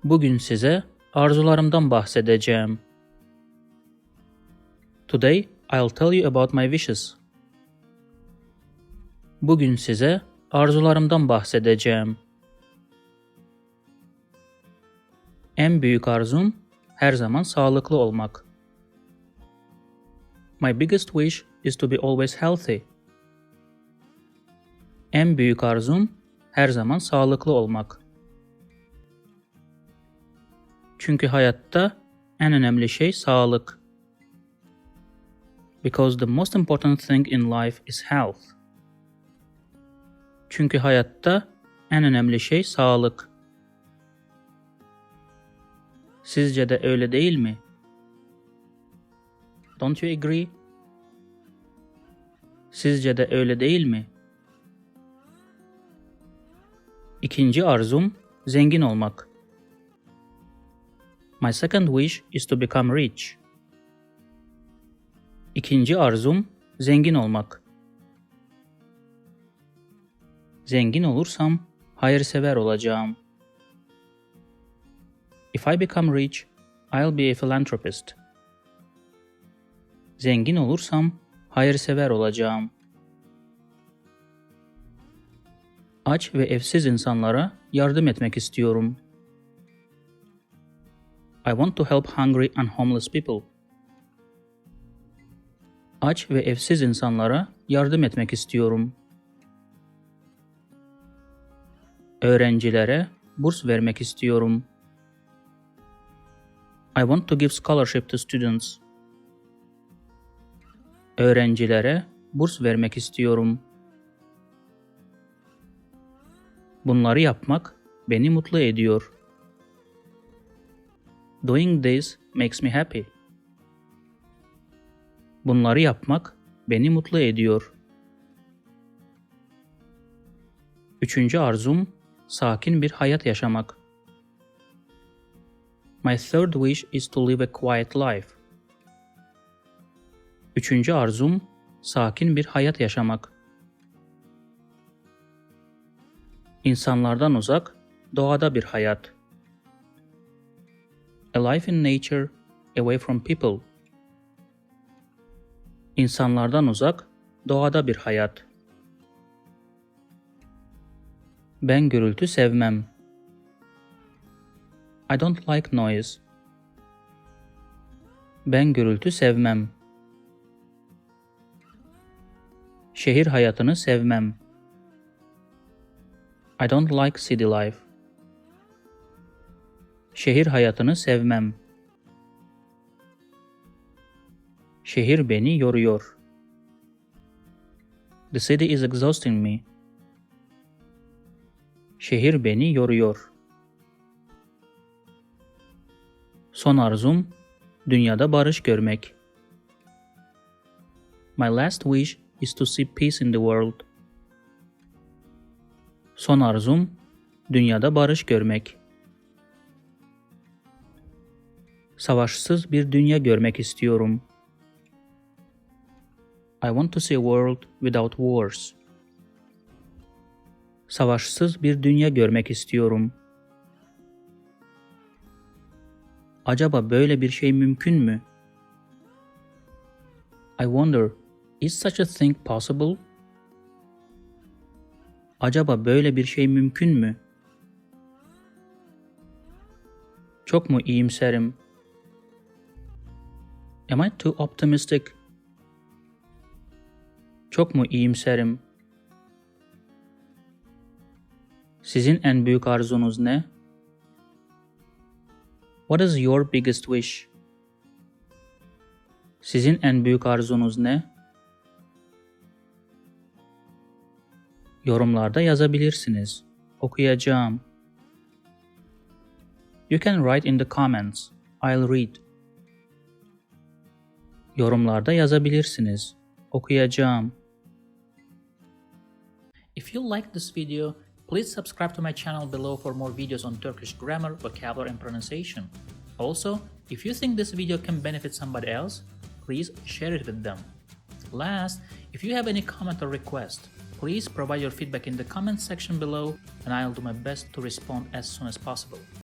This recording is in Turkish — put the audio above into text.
Bugün size arzularımdan bahsedeceğim. Today, I'll tell you about my wishes. Bugün size arzularımdan bahsedeceğim. En büyük arzum her zaman sağlıklı olmak. My biggest wish is to be always healthy. En büyük arzum her zaman sağlıklı olmak. Çünkü hayatta en önemli şey sağlık. Because the most important thing in life is health. Çünkü hayatta en önemli şey sağlık. Sizce de öyle değil mi? Don't you agree? Sizce de öyle değil mi? İkinci arzum zengin olmak. My second wish is to become rich. İkinci arzum zengin olmak. Zengin olursam hayırsever olacağım. If I become rich, I'll be a philanthropist. Zengin olursam hayırsever olacağım. Aç ve evsiz insanlara yardım etmek istiyorum. I want to help hungry and homeless people. Aç ve evsiz insanlara yardım etmek istiyorum. Öğrencilere burs vermek istiyorum. I want to give scholarship to students. Öğrencilere burs vermek istiyorum. Bunları yapmak beni mutlu ediyor. Doing this makes me happy. Bunları yapmak beni mutlu ediyor. Üçüncü arzum sakin bir hayat yaşamak. My third wish is to live a quiet life. Üçüncü arzum sakin bir hayat yaşamak. İnsanlardan uzak, doğada bir hayat. A life in nature, away from people. İnsanlardan uzak, doğada bir hayat. Ben gürültü sevmem. I don't like noise. Ben gürültü sevmem. Şehir hayatını sevmem. I don't like city life. Şehir hayatını sevmem. Şehir beni yoruyor. The city is exhausting me. Şehir beni yoruyor. Son arzum dünyada barış görmek. My last wish is to see peace in the world. Son arzum dünyada barış görmek. Savaşsız bir dünya görmek istiyorum. I want to see a world without wars. Savaşsız bir dünya görmek istiyorum. Acaba böyle bir şey mümkün mü? I wonder, is such a thing possible? Acaba böyle bir şey mümkün mü? Çok mu iyimserim? Am I too optimistic? Çok mu iyimserim? Sizin en büyük arzunuz ne? What is your biggest wish? Sizin en büyük arzunuz ne? Yorumlarda yazabilirsiniz. Okuyacağım. You can write in the comments. I'll read. Yorumlarda yazabilirsiniz. Okuyacağım. If you like this video, please subscribe to my channel below for more videos on Turkish grammar, vocabulary, and pronunciation. Also, if you think this video can benefit somebody else, please share it with them. Last, if you have any comment or request, please provide your feedback in the comment section below and I'll do my best to respond as soon as possible.